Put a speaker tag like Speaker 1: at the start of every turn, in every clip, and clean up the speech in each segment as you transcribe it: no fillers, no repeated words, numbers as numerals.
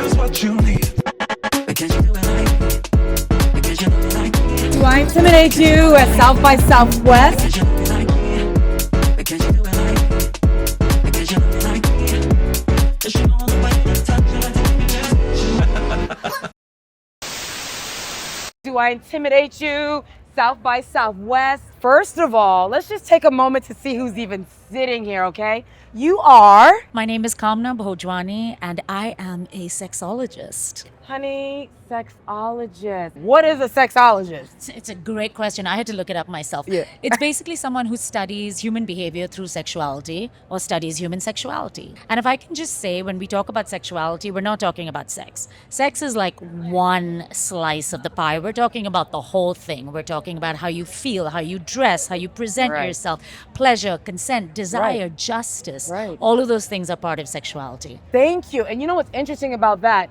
Speaker 1: is what you need. Because you know I like it. Because you know I like it.
Speaker 2: Do I Intimidate You at South by Southwest?
Speaker 1: Because you know I like it. Because you know I like it. Because you know I like it. Because you know the way you touch it.
Speaker 2: Do I Intimidate You? South by Southwest. First of all, let's just take a moment to see who's even sitting here, okay? You are...
Speaker 3: My name is Kamna Bhojwani, and I am a sexologist.
Speaker 2: Honey, sexologist. What is a sexologist?
Speaker 3: It's a great question. I had to look it up myself.
Speaker 2: Yeah.
Speaker 3: It's basically someone who studies human behavior through sexuality or studies human sexuality. And if I can just say, when we talk about sexuality, we're not talking about sex. Sex is like one slice of the pie. We're talking about the whole thing. We're talking about how you feel, how you dress, how you present
Speaker 2: Right.
Speaker 3: yourself, pleasure, consent, desire,
Speaker 2: Right.
Speaker 3: justice.
Speaker 2: Right.
Speaker 3: All of those things are part of sexuality.
Speaker 2: Thank you. And you know what's interesting about that?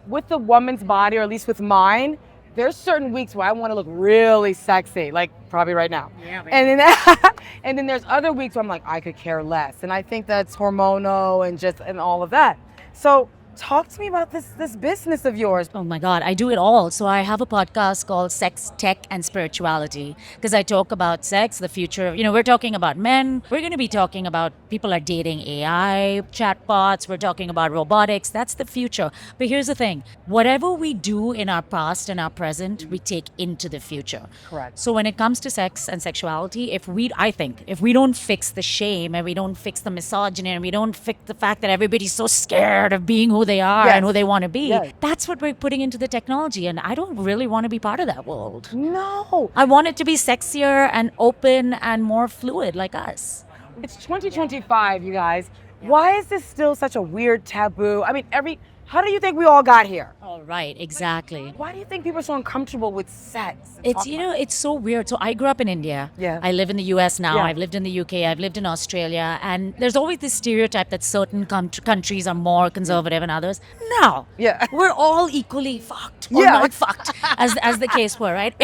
Speaker 2: With the woman's body, or at least with mine, there's certain weeks where I want to look really sexy, like probably right now.
Speaker 3: Yeah, right.
Speaker 2: And then and then there's other weeks where I'm like, I could care less. And I think that's hormonal and all of that. So talk to me about this business of yours.
Speaker 3: Oh my God, I do it all. So I have a podcast called Sex, Tech, and Spirituality because I talk about sex, the future. We're talking about men. We're going to be talking about people are dating AI, chatbots. We're talking about robotics. That's the future. But here's the thing. Whatever we do in our past and our present, we take into the future.
Speaker 2: Correct.
Speaker 3: So when it comes to sex and sexuality, I think if we don't fix the shame and we don't fix the misogyny and we don't fix the fact that everybody's so scared of being who they are
Speaker 2: Yes.
Speaker 3: and who they want to be,
Speaker 2: Yes.
Speaker 3: that's what we're putting into the technology. And I don't really want to be part of that world.
Speaker 2: No.
Speaker 3: I want it to be sexier and open and more fluid like us.
Speaker 2: It's 2025, you guys. Why is this still such a weird taboo? I mean, how do you think we all got here?
Speaker 3: All right, exactly.
Speaker 2: Why do you think people are so uncomfortable with sex?
Speaker 3: It's it's so weird. So I grew up in India.
Speaker 2: Yeah.
Speaker 3: I live in the US now.
Speaker 2: Yeah.
Speaker 3: I've lived in the UK. I've lived in Australia. And there's always this stereotype that certain countries are more conservative than others. No.
Speaker 2: Yeah.
Speaker 3: We're all equally fucked or
Speaker 2: Yeah.
Speaker 3: not fucked, as the case were, right?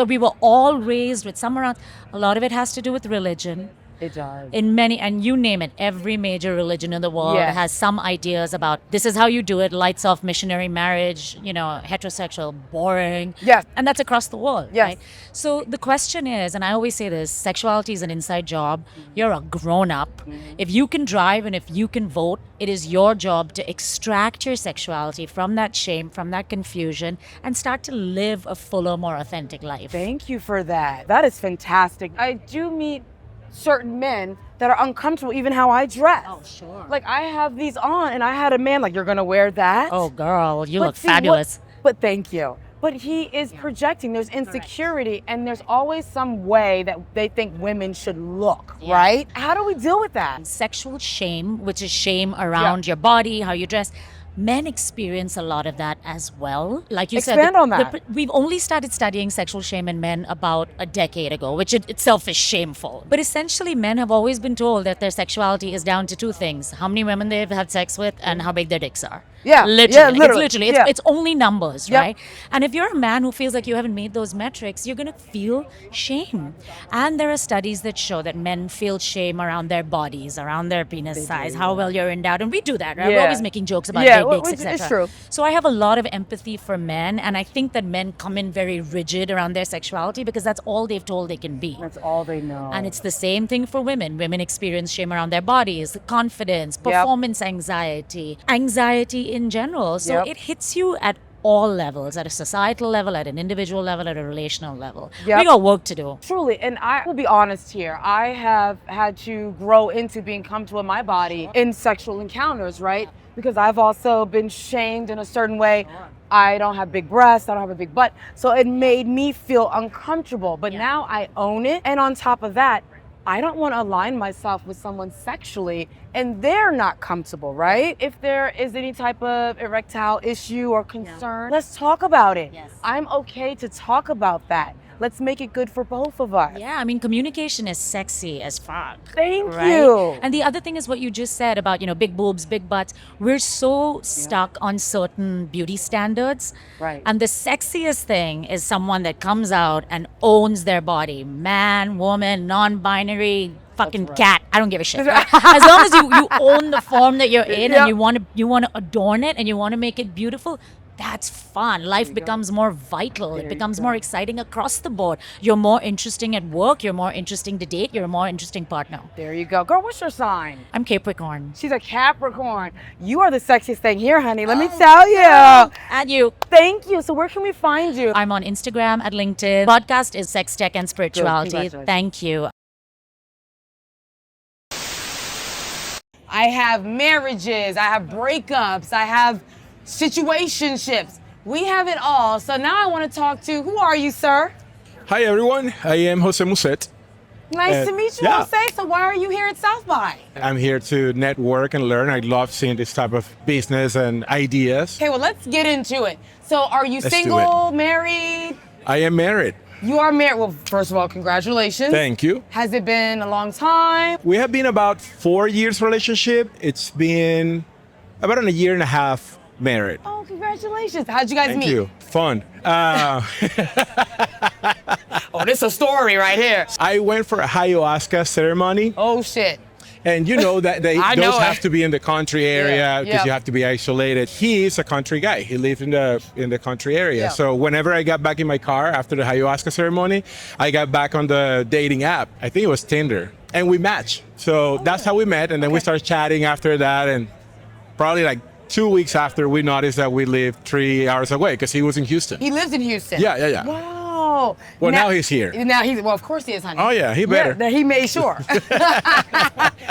Speaker 3: We were all raised with some around. A lot of it has to do with religion.
Speaker 2: It does.
Speaker 3: In many, and you name it, every major religion in the world
Speaker 2: Yes.
Speaker 3: has some ideas about this is how you do it, lights off missionary marriage, heterosexual, boring.
Speaker 2: Yes.
Speaker 3: And that's across the world,
Speaker 2: Yes.
Speaker 3: right? So the question is, and I always say this, sexuality is an inside job. You're a grown up. If you can drive and if you can vote, it is your job to extract your sexuality from that shame, from that confusion, and start to live a fuller, more authentic life.
Speaker 2: Thank you for that. That is fantastic. I do meet certain men that are uncomfortable even how I dress.
Speaker 3: Oh, sure.
Speaker 2: Like I have these on and I had a man like, you're gonna wear that?
Speaker 3: Oh, girl, you
Speaker 2: But
Speaker 3: look
Speaker 2: see,
Speaker 3: fabulous.
Speaker 2: But thank you. But he is projecting. There's insecurity and there's always some way that they think women should look,
Speaker 3: Yeah.
Speaker 2: right? How do we deal with that?
Speaker 3: Sexual shame, which is shame around your body, how you dress. Men experience a lot of that as well. Like you said,
Speaker 2: Expand on that.
Speaker 3: we've only started studying sexual shame in men about a decade ago, which itself is shameful. But essentially, men have always been told that their sexuality is down to two things: how many women they've had sex with and how big their dicks are.
Speaker 2: Yeah,
Speaker 3: Literally.
Speaker 2: yeah,
Speaker 3: It's literally.
Speaker 2: yeah.
Speaker 3: It's only numbers,
Speaker 2: Yep.
Speaker 3: right? And if you're a man who feels like you haven't made those metrics, you're going to feel shame. And there are studies that show that men feel shame around their bodies, around their penis size, how well you're endowed. And we do that, right? We're
Speaker 2: Yeah.
Speaker 3: always making jokes about
Speaker 2: Yeah,
Speaker 3: big dicks,
Speaker 2: which is
Speaker 3: etc.
Speaker 2: true.
Speaker 3: So I have a lot of empathy for men. And I think that men come in very rigid around their sexuality because that's all they've told they can be.
Speaker 2: That's all they know.
Speaker 3: And it's the same thing for women. Women experience shame around their bodies, confidence, performance anxiety in general. So
Speaker 2: Yep.
Speaker 3: it hits you at all levels, at a societal level, at an individual level, at a relational level.
Speaker 2: Yep.
Speaker 3: We got work to do.
Speaker 2: Truly, and I will be honest here, I have had to grow into being comfortable in my body in sexual encounters, right? Because I've also been shamed in a certain way. I don't have big breasts, I don't have a big butt. So it made me feel uncomfortable. But now I own it. And on top of that, I don't want to align myself with someone sexually and they're not comfortable, right? If there is any type of erectile issue or concern, let's talk about it.
Speaker 3: Yes.
Speaker 2: I'm okay to talk about that. Let's make it good for both of us.
Speaker 3: Yeah, I mean, communication is sexy as fuck.
Speaker 2: Thank
Speaker 3: right?
Speaker 2: you.
Speaker 3: And the other thing is what you just said about, big boobs, big butts. We're so stuck on certain beauty standards.
Speaker 2: Right.
Speaker 3: And the sexiest thing is someone that comes out and owns their body. Man, woman, non-binary, fucking cat. I don't give a shit. Right? As long as you own the form that you're in and you want to adorn it and you want to make it beautiful, that's fun. Life becomes more vital. It becomes more exciting across the board. You're more interesting at work. You're more interesting to date. You're a more interesting partner.
Speaker 2: There you go. Girl, what's your sign?
Speaker 3: I'm Capricorn.
Speaker 2: She's a Capricorn. You are the sexiest thing here, honey. Let me tell you.
Speaker 3: And you.
Speaker 2: Thank you. So where can we find you?
Speaker 3: I'm on Instagram, at LinkedIn. Podcast is Sex, Tech, and Spirituality.
Speaker 2: Congratulations.
Speaker 3: Thank you.
Speaker 2: I have marriages. I have breakups. I have situationships. We have it all. So now I want to talk to, who are you, sir?
Speaker 4: Hi everyone, I am Jose Muset.
Speaker 2: Nice to meet you,
Speaker 4: yeah.
Speaker 2: Jose. So why are you here at South by?
Speaker 4: I'm here to network and learn. I love seeing this type of business and ideas.
Speaker 2: Okay, well, let's get into it. So are you
Speaker 4: Let's do
Speaker 2: single, married?
Speaker 4: I am married.
Speaker 2: You are married. Well, first of all, congratulations.
Speaker 4: Thank you.
Speaker 2: Has it been a long time?
Speaker 4: We have been about 4 years relationship. It's been about a year and a half married.
Speaker 2: Oh, congratulations. How'd you guys
Speaker 4: Thank
Speaker 2: meet?
Speaker 4: you. Fun.
Speaker 2: Oh, this is a story right here.
Speaker 4: I went for a ayahuasca ceremony,
Speaker 2: Oh, shit.
Speaker 4: and you know that
Speaker 2: I know
Speaker 4: those
Speaker 2: it.
Speaker 4: have to be in the country area because
Speaker 2: yeah.
Speaker 4: you have to be isolated. He is a country guy. He lives in the country area.
Speaker 2: Yeah.
Speaker 4: So whenever I got back in my car after the ayahuasca ceremony, I got back on the dating app. I think it was Tinder, and we matched. So that's how we met, and then we started chatting after that, and probably like 2 weeks after, we noticed that we lived 3 hours away because he was in Houston.
Speaker 2: He lives in Houston.
Speaker 4: Yeah.
Speaker 2: Wow.
Speaker 4: Well, now he's here.
Speaker 2: Now he's, well, of course he is, honey.
Speaker 4: Oh yeah, he better.
Speaker 2: Yeah, he made sure.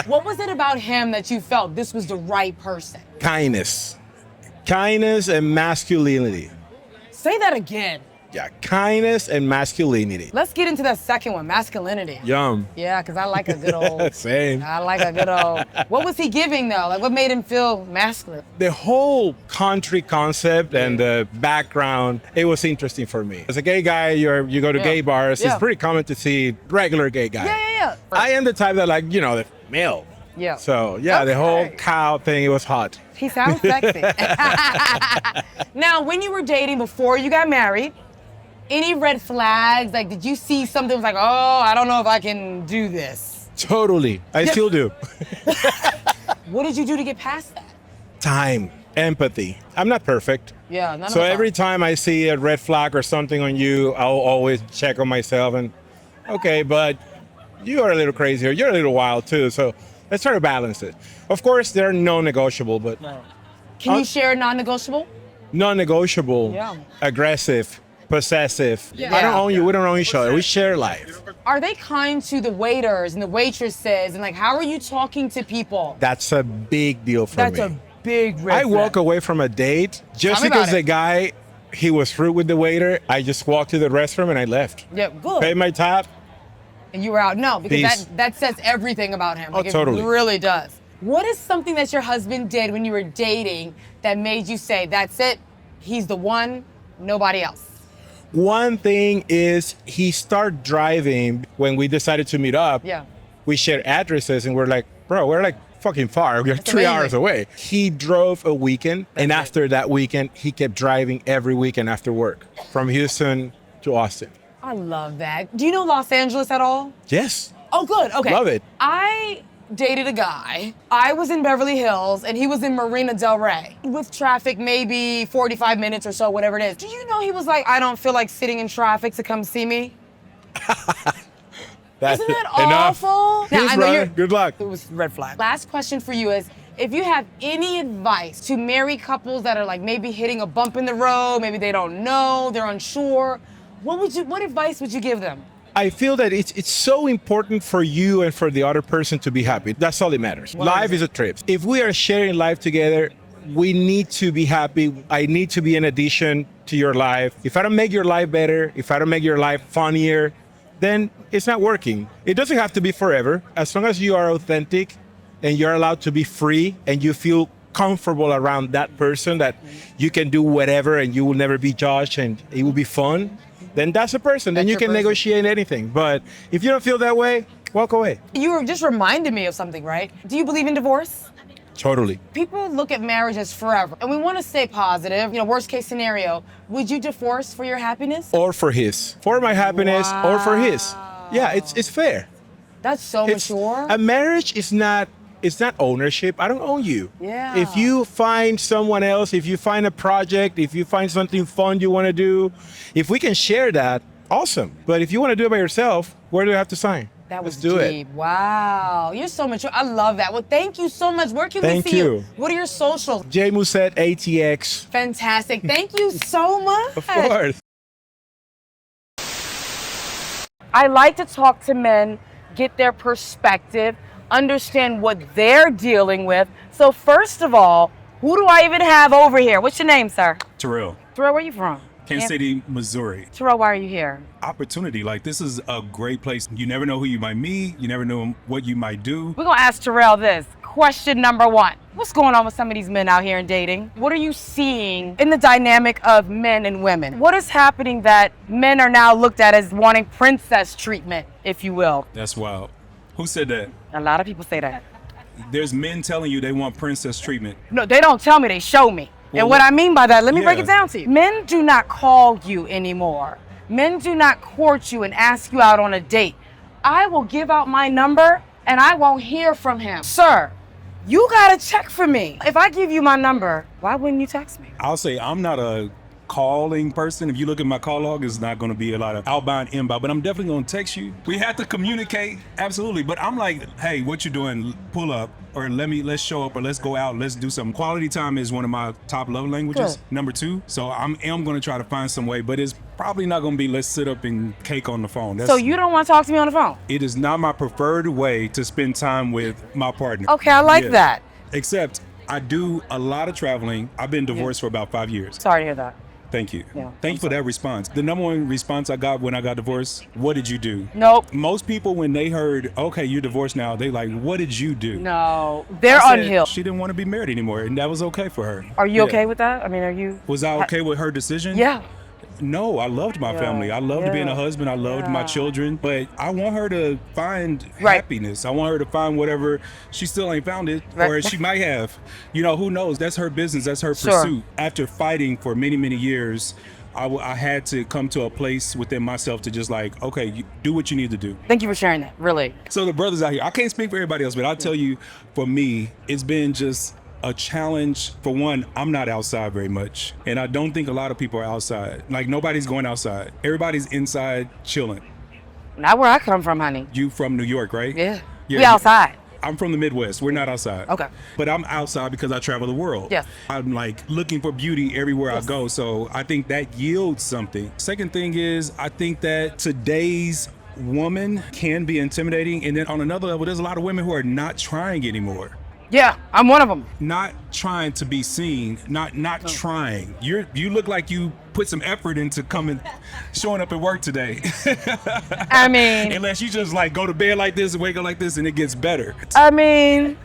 Speaker 2: What was it about him that you felt this was the right person?
Speaker 4: Kindness and masculinity.
Speaker 2: Say that again.
Speaker 4: Yeah, kindness and masculinity.
Speaker 2: Let's get into that second one, masculinity.
Speaker 4: Yum.
Speaker 2: Yeah, because I like a good old.
Speaker 4: Same.
Speaker 2: I like a good old. What was he giving though? Like, what made him feel masculine?
Speaker 4: The whole country concept and the background, it was interesting for me. As a gay guy, you go to gay bars,
Speaker 2: Yeah.
Speaker 4: it's pretty common to see regular gay guys.
Speaker 2: Yeah.
Speaker 4: I am the type that like, the male.
Speaker 2: Yeah.
Speaker 4: So yeah, the whole
Speaker 2: Okay.
Speaker 4: cow thing, it was hot.
Speaker 2: He sounds sexy. Now, when you were dating before you got married, any red flags? Like, did you see something that was like, oh, I don't know if I can do this?
Speaker 4: Totally. I still do.
Speaker 2: What did you do to get past that?
Speaker 4: Time, empathy. I'm not perfect.
Speaker 2: Yeah, none
Speaker 4: So
Speaker 2: of us
Speaker 4: every
Speaker 2: are.
Speaker 4: time I see a red flag or something on you, I'll always check on myself and, okay, but you are a little crazy or you're a little wild too. So let's try to balance it. Of course, they're non-negotiable, but
Speaker 2: Can you share a non-negotiable?
Speaker 4: non-negotiable,
Speaker 2: Yeah.
Speaker 4: aggressive, possessive.
Speaker 2: Yeah.
Speaker 4: I don't own you. We don't own each other. We share life.
Speaker 2: Are they kind to the waiters and the waitresses? And like, how are you talking to people?
Speaker 4: That's a big deal for
Speaker 2: That's
Speaker 4: me.
Speaker 2: a big red
Speaker 4: I walk
Speaker 2: flag.
Speaker 4: away from a date just
Speaker 2: Tell me
Speaker 4: because
Speaker 2: about
Speaker 4: the
Speaker 2: it.
Speaker 4: guy, he was rude with the waiter. I just walked to the restroom and I left.
Speaker 2: Yeah, good.
Speaker 4: Paid my tab.
Speaker 2: And you were out. No, because
Speaker 4: Peace.
Speaker 2: that says everything about him.
Speaker 4: Oh,
Speaker 2: Like,
Speaker 4: totally.
Speaker 2: It really does. What is something that your husband did when you were dating that made you say, that's it, he's the one, nobody else?
Speaker 4: One thing is he started driving when we decided to meet up.
Speaker 2: Yeah.
Speaker 4: We shared addresses and we're like, bro, we're like fucking far. We're 3
Speaker 2: amazing.
Speaker 4: hours away. He drove a weekend, and after that weekend, he kept driving every weekend after work from Houston to Austin.
Speaker 2: I love that. Do you know Los Angeles at all?
Speaker 4: Yes.
Speaker 2: Oh, good. Okay.
Speaker 4: Love it.
Speaker 2: I dated a guy. I was in Beverly Hills and he was in Marina Del Rey. With traffic, maybe 45 minutes or so, whatever it is. Do you know he was like, I don't feel like sitting in traffic to come see me?
Speaker 4: That's
Speaker 2: Isn't that
Speaker 4: enough.
Speaker 2: awful? Now,
Speaker 4: Peace,
Speaker 2: I know
Speaker 4: brother.
Speaker 2: you're-
Speaker 4: Good luck.
Speaker 2: It was red flag. Last question for you is, if you have any advice to married couples that are like maybe hitting a bump in the road, maybe they don't know, they're unsure, what advice would you give them?
Speaker 4: I feel that it's so important for you and for the other person to be happy. That's all that matters. Life is a trip. If we are sharing life together, we need to be happy. I need to be an addition to your life. If I don't make your life better, if I don't make your life funnier, then it's not working. It doesn't have to be forever. As long as you are authentic and you're allowed to be free and you feel comfortable around that person, that you can do whatever and you will never be judged and it will be fun, then that's a person. Then
Speaker 2: That's
Speaker 4: you
Speaker 2: your
Speaker 4: can
Speaker 2: person.
Speaker 4: negotiate anything. But if you don't feel that way, walk away.
Speaker 2: You were just reminded me of something, right? Do you believe in divorce?
Speaker 4: Totally.
Speaker 2: People look at marriage as forever, and we want to stay positive. You know, worst case scenario, would you divorce for your happiness?
Speaker 4: Or for his. For my happiness or for his.
Speaker 2: Wow.
Speaker 4: Yeah, it's fair.
Speaker 2: That's so mature.
Speaker 4: A marriage is not, it's not ownership. I don't own you.
Speaker 2: Yeah.
Speaker 4: If you find someone else, if you find a project, if you find something fun you want to do, if we can share that, awesome. But if you want to do it by yourself, where do I have to sign?
Speaker 2: That was
Speaker 4: Let's do
Speaker 2: deep. Wow. You're so mature. I love that. Well, thank you so much. Where can
Speaker 4: Thank
Speaker 2: we see
Speaker 4: you.
Speaker 2: What are your socials?
Speaker 4: J Musette ATX.
Speaker 2: Fantastic. Thank you so much.
Speaker 4: Of course.
Speaker 2: I like to talk to men, get their perspective, understand what they're dealing with. So first of all, who do I even have over here? What's your name, sir?
Speaker 5: Terrell,
Speaker 2: Terrell, where are you from?
Speaker 5: Kansas City, Missouri.
Speaker 2: Terrell, why are you here?
Speaker 5: Opportunity, like this is a great place. You never know who you might meet. You never know what you might do.
Speaker 2: We're gonna ask Terrell this. Question number one. What's going on with some of these men out here in dating? What are you seeing in the dynamic of men and women? What is happening that men are now looked at as wanting princess treatment, if you will?
Speaker 5: That's wild. Who said that?
Speaker 2: A lot of people say that.
Speaker 5: There's men telling you they want princess treatment.
Speaker 2: No, they don't tell me, they show me.
Speaker 5: Well,
Speaker 2: and what I mean by that, let me break
Speaker 5: yeah.
Speaker 2: it down to you. Men do not call you anymore. Men do not court you and ask you out on a date. I will give out my number and I won't hear from him. Sir, you gotta check for me. If I give you my number, why wouldn't you text me?
Speaker 5: I'll say I'm not a calling person. If you look at my call log, it's not going to be a lot of outbound, inbound, but I'm definitely going to text you. We have to communicate, absolutely. But I'm like, hey, what you doing? Pull up, or let's show up, or let's go out, let's do something. Quality time is one of my top love languages.
Speaker 2: Good.
Speaker 5: Number 2. So I am going to try to find some way, but it's probably not going to be let's sit up and cake on the phone.
Speaker 2: So you don't want to talk to me on the phone?
Speaker 5: It is not my preferred way to spend time with my partner.
Speaker 2: Okay, I like that.
Speaker 5: Except I do a lot of traveling. I've been divorced for about 5 years.
Speaker 2: Sorry to hear that.
Speaker 5: Thank you.
Speaker 2: Yeah,
Speaker 5: Thank you for that response. The number one response I got when I got divorced, what did you do?
Speaker 2: Nope.
Speaker 5: Most people, when they heard, okay, you're divorced now, they like, what did you do?
Speaker 2: No, they're
Speaker 5: I said,
Speaker 2: unhealed.
Speaker 5: She didn't want to be married anymore, and that was okay for her.
Speaker 2: Are you okay with that? I mean, are you?
Speaker 5: Was I okay with her decision?
Speaker 2: Yeah.
Speaker 5: No, I loved my family. I loved being a husband. I loved my children. But I want her to find happiness. I want her to find whatever. She still ain't found it. Or she might have. You know, who knows? That's her business. That's her pursuit. After fighting for many, many years, I had to come to a place within myself to just like, okay, you do what you need to do.
Speaker 2: Thank you for sharing that, really.
Speaker 5: So the brothers out here, I can't speak for everybody else, but I'll tell you, for me, it's been just a challenge. For one, I'm not outside very much. And I don't think a lot of people are outside. Like, nobody's going outside. Everybody's inside chilling.
Speaker 2: Not where I come from, honey.
Speaker 5: You from New York, right?
Speaker 2: Yeah. We outside.
Speaker 5: I'm from the Midwest. We're not outside.
Speaker 2: Okay.
Speaker 5: But I'm outside because I travel the world.
Speaker 2: Yes.
Speaker 5: I'm like looking for beauty everywhere I go. So I think that yields something. Second thing is, I think that today's woman can be intimidating. And then on another level, there's a lot of women who are not trying anymore.
Speaker 2: Yeah, I'm one of them.
Speaker 5: Not trying to be seen, not trying. You look like you put some effort into showing up at work today.
Speaker 2: I mean,
Speaker 5: unless you just like go to bed like this and wake up like this and it gets better.
Speaker 2: I mean,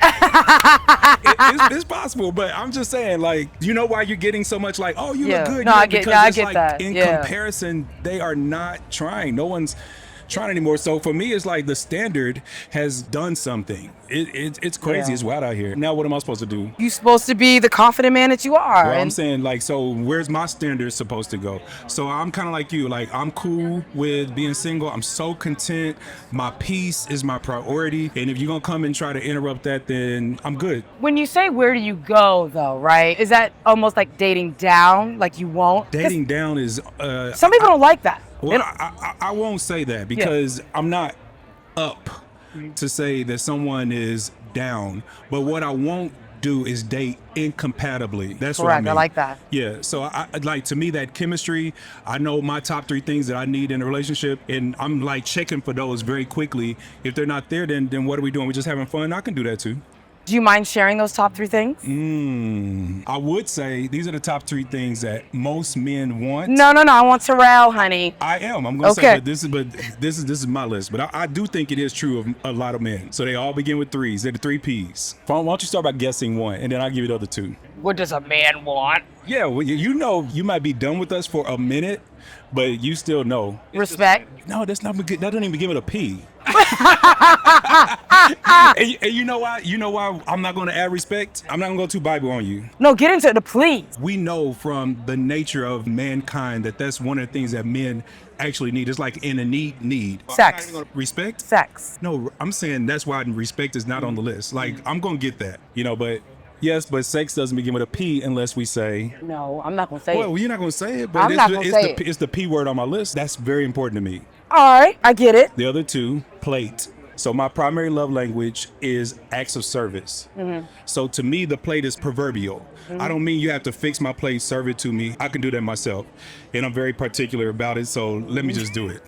Speaker 5: it's possible, but I'm just saying, like, you know why you're getting so much like, oh, you look good.
Speaker 2: No, I get
Speaker 5: it's
Speaker 2: like,
Speaker 5: that.
Speaker 2: In
Speaker 5: comparison, they are not trying. No one's trying anymore. So for me, it's like the standard has done something. It's crazy. It's wild out here. Now what am I supposed to do?
Speaker 2: You're supposed to be the confident man that you are.
Speaker 5: Well, I'm saying, like, so where's my standard supposed to go? So I'm kind of like you. Like, I'm cool with being single. I'm so content. My peace is my priority. And if you're going to come and try to interrupt that, then I'm good.
Speaker 2: When you say where do you go, though, right? Is that almost like dating down? Like you won't?
Speaker 5: Dating down is...
Speaker 2: some people don't like that.
Speaker 5: Well, I won't say that because I'm not up to say that someone is down. But what I won't do is date incompatibly. That's
Speaker 2: correct.
Speaker 5: What I mean.
Speaker 2: I like that.
Speaker 5: Yeah. So I like, to me, that chemistry, I know my top 3 things that I need in a relationship, and I'm like checking for those very quickly. If they're not there, then what are we doing? We're just having fun. I can do that too.
Speaker 2: Do you mind sharing those top 3 things?
Speaker 5: I would say these are the top 3 things that most men want.
Speaker 2: No. I want Terrell, honey.
Speaker 5: I am. I'm going to say, but this is my list. But I do think it is true of a lot of men. So they all begin with 3s. They're the 3 Ps. Why don't you start by guessing one, and then I'll give you the other 2.
Speaker 2: What does a man want?
Speaker 5: Yeah, well, you know, you might be done with us for a minute, but you still know.
Speaker 2: Respect.
Speaker 5: No, that's not good. That doesn't even give it a P. And you know why? You know why I'm not going to add respect? I'm not going to go too Bible on you.
Speaker 2: No, get into it, please.
Speaker 5: We know from the nature of mankind that that's one of the things that men actually need. It's like in a need.
Speaker 2: Sex.
Speaker 5: Respect?
Speaker 2: Sex.
Speaker 5: No, I'm saying that's why respect is not on the list. Like, I'm going to get that, but yes, but sex doesn't begin with a P unless we say.
Speaker 2: No, I'm not going to say it.
Speaker 5: Well, you're not going to say it, but
Speaker 2: I'm not gonna say it.
Speaker 5: It's the P word on my list. That's very important to me.
Speaker 2: All right, I get it.
Speaker 5: The other two, plate. So my primary love language is acts of service. So to me, the plate is proverbial. I don't mean you have to fix my plate, serve it to me. I can do that myself. And I'm very particular about it, so let me just do it.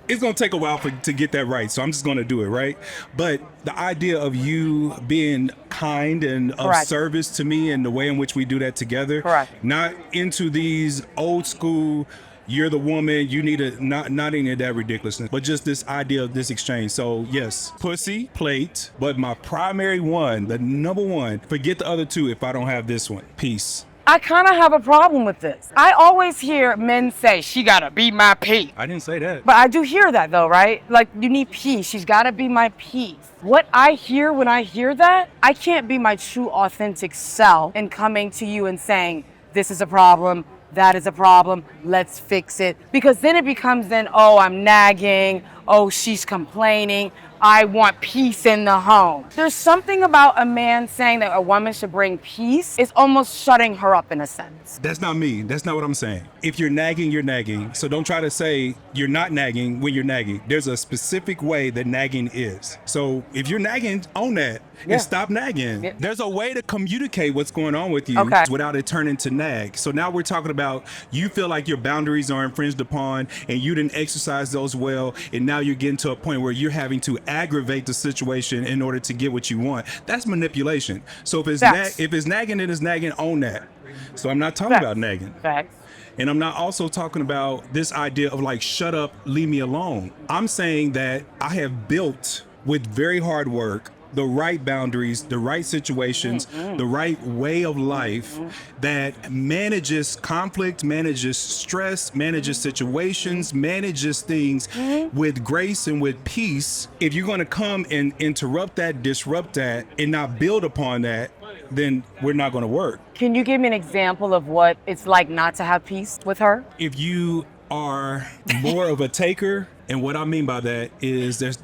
Speaker 5: It's going to take a while to get that right, so I'm just going to do it, right? But the idea of you being kind and of
Speaker 2: Correct.
Speaker 5: service to me and the way in which we do that together,
Speaker 2: Correct.
Speaker 5: not into these old school, you're the woman, you need to, not any of that ridiculousness, but just this idea of this exchange. So yes, pussy, plate, but my primary one, the number one, forget the other two if I don't have this one, peace.
Speaker 2: I kind of have a problem with this. I always hear men say, she gotta be my peace.
Speaker 5: I didn't say that.
Speaker 2: But I do hear that though, right? Like, you need peace. She's gotta be my peace. What I hear when I hear that, I can't be my true authentic self and coming to you and saying, this is a problem, that is a problem, let's fix it. Because then it becomes oh, I'm nagging, oh, she's complaining, I want peace in the home. There's something about a man saying that a woman should bring peace. It's almost shutting her up in a sense.
Speaker 5: That's not me. That's not what I'm saying. If you're nagging, you're nagging. So don't try to say you're not nagging when you're nagging. There's a specific way that nagging is. So if you're nagging, own that and stop nagging.
Speaker 2: Yeah.
Speaker 5: There's a way to communicate what's going on with you without it turning to nag. So now we're talking about you feel like your boundaries are infringed upon and you didn't exercise those well, and now you're getting to a point where you're having to aggravate the situation in order to get what you want. That's manipulation. So if it's nagging, it is nagging, own that. So I'm not talking about nagging.
Speaker 2: Facts.
Speaker 5: And I'm not also talking about this idea of like, shut up, leave me alone. I'm saying that I have built with very hard work the right boundaries, the right situations, the right way of life that manages conflict, manages stress, manages situations, manages things with grace and with peace. If you're going to come and interrupt that, disrupt that, and not build upon that, then we're not going to work.
Speaker 2: Can you give me an example of what it's like not to have peace with her?
Speaker 5: If you are more of a taker, and what I mean by that is that's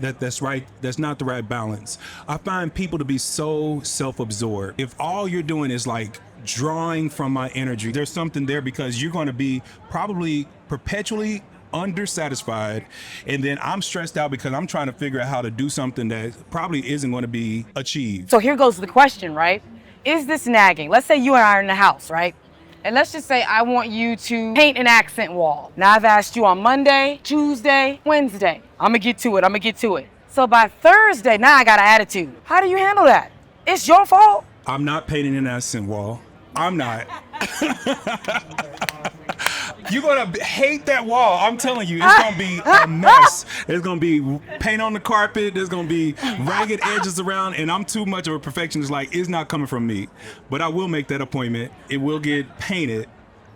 Speaker 5: not the right balance. I find people to be so self-absorbed. If all you're doing is like drawing from my energy, there's something there, because you're going to be probably perpetually undersatisfied, and then I'm stressed out because I'm trying to figure out how to do something that probably isn't going to be achieved.
Speaker 2: So here goes the question, right? Is this nagging? Let's say you and I are in the house, right? And let's just say I want you to paint an accent wall. Now I've asked you on Monday, Tuesday, Wednesday. I'm gonna get to it. So by Thursday, now I got an attitude. How do you handle that? It's your fault.
Speaker 5: I'm not painting an accent wall. I'm not. You're gonna hate that wall. I'm telling you, it's gonna be a mess. There's gonna be paint on the carpet. There's gonna be ragged edges around, and I'm too much of a perfectionist. Like, it's not coming from me. But I will make that appointment. It will get painted,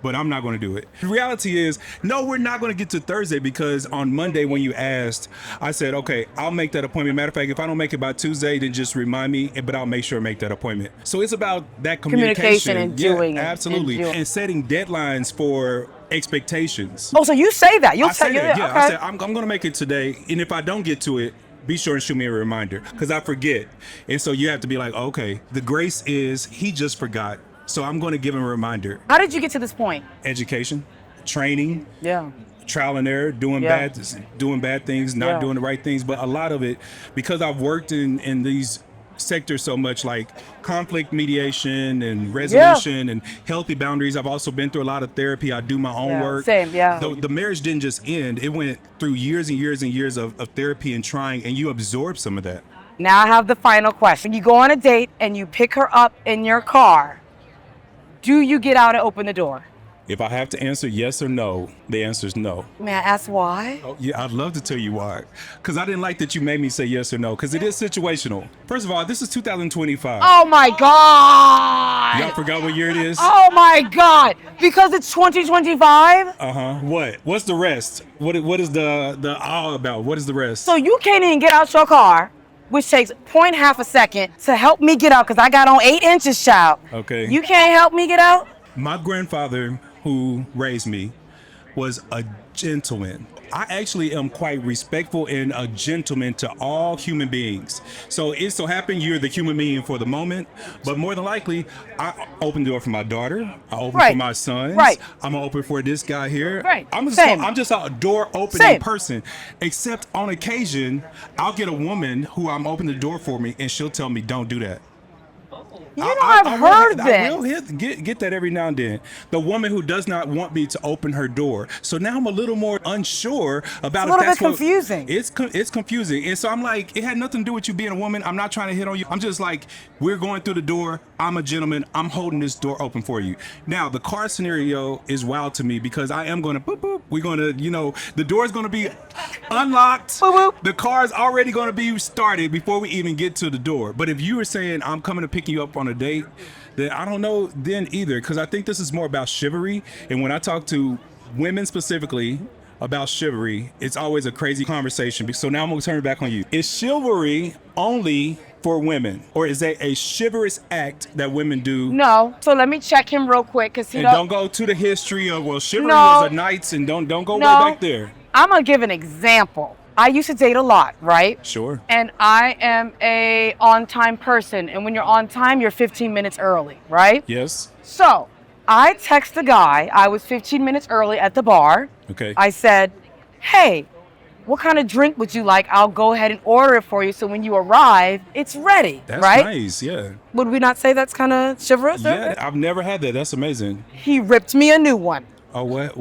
Speaker 5: but I'm not gonna do it. The reality is, no, we're not gonna get to Thursday, because on Monday when you asked, I said, okay, I'll make that appointment. Matter of fact, if I don't make it by Tuesday, then just remind me, but I'll make sure to make that appointment. So it's about that communication
Speaker 2: and doing it.
Speaker 5: Absolutely. And setting deadlines for expectations.
Speaker 2: Oh, so you say that.
Speaker 5: I say that. I said, I'm going to make it today. And if I don't get to it, be sure and shoot me a reminder, because I forget. And so you have to be like, okay, the grace is he just forgot. So I'm going to give him a reminder.
Speaker 2: How did you get to this point?
Speaker 5: Education, training.
Speaker 2: Yeah.
Speaker 5: Trial and error, doing bad things, not doing the right things. But a lot of it, because I've worked in these sectors so much, like conflict mediation and resolution and healthy boundaries. I've also been through a lot of therapy. I do my own work.
Speaker 2: Same, yeah.
Speaker 5: The marriage didn't just end. It went through years and years and years of therapy and trying, and you absorb some of that.
Speaker 2: Now I have the final question. You go on a date and you pick her up in your car. Do you get out and open the door?
Speaker 5: If I have to answer yes or no, the answer is no.
Speaker 2: May I ask why?
Speaker 5: Oh, yeah, I'd love to tell you why. Because I didn't like that you made me say yes or no, because it is situational. First of all, this is 2025.
Speaker 2: Oh my God!
Speaker 5: Y'all forgot what year it is?
Speaker 2: Oh my God! Because it's 2025?
Speaker 5: What? What's the rest? What is the all about? What is the rest?
Speaker 2: So you can't even get out your car, which takes 0.5 a second to help me get out because I got on 8 inches, child.
Speaker 5: Okay.
Speaker 2: You can't help me get out?
Speaker 5: My grandfather, who raised me, was a gentleman. I actually am quite respectful and a gentleman to all human beings. So it so happened you're the human being for the moment, but more than likely, I open the door for my daughter. I open for my sons.
Speaker 2: Right.
Speaker 5: I'm gonna open for this guy here.
Speaker 2: Right.
Speaker 5: I'm just a door opening person. Except on occasion, I'll get a woman who I'm opening the door for me, and she'll tell me, "Don't do that."
Speaker 2: I've heard that.
Speaker 5: I will get that every now and then. The woman who does not want me to open her door. So now I'm a little more unsure about
Speaker 2: it's a little bit confusing.
Speaker 5: It's confusing. And so I'm like, it had nothing to do with you being a woman. I'm not trying to hit on you. I'm just like, we're going through the door. I'm a gentleman. I'm holding this door open for you. Now, the car scenario is wild to me because I am going to boop, boop. We're going to, the door is going to be unlocked.
Speaker 2: Boop, boop.
Speaker 5: The car is already going to be started before we even get to the door. But if you were saying, I'm coming to pick you up on a date, then I don't know then either, because I think this is more about chivalry. And when I talk to women specifically about chivalry, it's always a crazy conversation. So now I'm gonna turn it back on you. Is chivalry only for women, or is that a chivalrous act that women do?
Speaker 2: No. So let me check him real quick, because
Speaker 5: don't go to the history of chivalry was a knights, and don't go way back there.
Speaker 2: I'm gonna give an example. I used to date a lot, right?
Speaker 5: Sure.
Speaker 2: And I am a on-time person. And when you're on time, you're 15 minutes early, right?
Speaker 5: Yes.
Speaker 2: So I text the guy. I was 15 minutes early at the bar.
Speaker 5: Okay.
Speaker 2: I said, hey, what kind of drink would you like? I'll go ahead and order it for you. So when you arrive, it's ready,
Speaker 5: That's
Speaker 2: right?
Speaker 5: nice, yeah.
Speaker 2: Would we not say that's kind of chivalrous?
Speaker 5: Yeah, I've never had that. That's amazing.
Speaker 2: He ripped me a new one.
Speaker 5: Oh, what?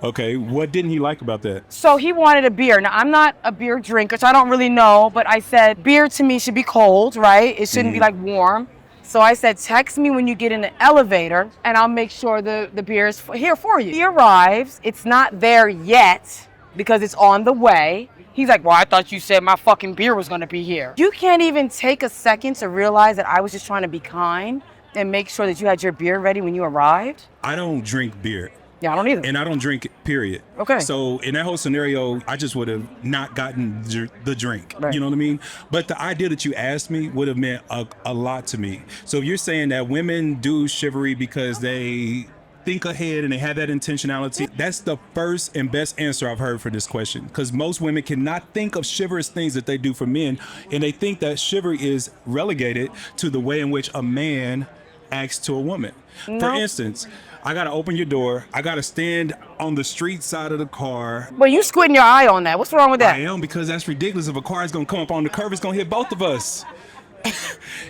Speaker 5: Okay, what didn't he like about that?
Speaker 2: So he wanted a beer. Now, I'm not a beer drinker, so I don't really know, but I said beer to me should be cold, right? It shouldn't be like warm. So I said, text me when you get in the elevator, and I'll make sure the beer is here for you. He arrives. It's not there yet because it's on the way. He's like, well, I thought you said my fucking beer was going to be here. You can't even take a second to realize that I was just trying to be kind and make sure that you had your beer ready when you arrived?
Speaker 5: I don't drink beer.
Speaker 2: Yeah, I don't either.
Speaker 5: And I don't drink, period.
Speaker 2: Okay.
Speaker 5: So in that whole scenario, I just would have not gotten the drink.
Speaker 2: Right.
Speaker 5: You know what I mean? But the idea that you asked me would have meant a lot to me. So if you're saying that women do chivalry because they think ahead and they have that intentionality, that's the first and best answer I've heard for this question. Because most women cannot think of chivalrous things that they do for men, and they think that chivalry is relegated to the way in which a man acts to a woman.
Speaker 2: No.
Speaker 5: For instance, I gotta open your door. I gotta stand on the street side of the car.
Speaker 2: But you squinting your eye on that. What's wrong with that?
Speaker 5: I am, because that's ridiculous. If a car is gonna come up on the curve, it's gonna hit both of us.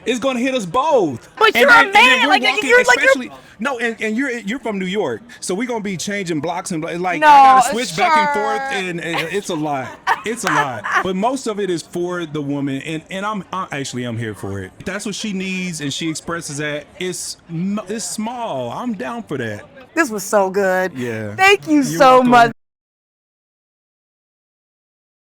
Speaker 5: It's gonna hit us both.
Speaker 2: But you're a man, like you're
Speaker 5: no, and you're from New York, so we're gonna be changing blocks and like
Speaker 2: No,
Speaker 5: I gotta switch back and
Speaker 2: sure.
Speaker 5: forth, and it's a lot. It's a lot. But most of it is for the woman, and I'm here for it. If that's what she needs, and she expresses that, it's small. I'm down for that.
Speaker 2: This was so good.
Speaker 5: Yeah.
Speaker 2: Thank you
Speaker 5: You're
Speaker 2: so
Speaker 5: welcome.
Speaker 2: much.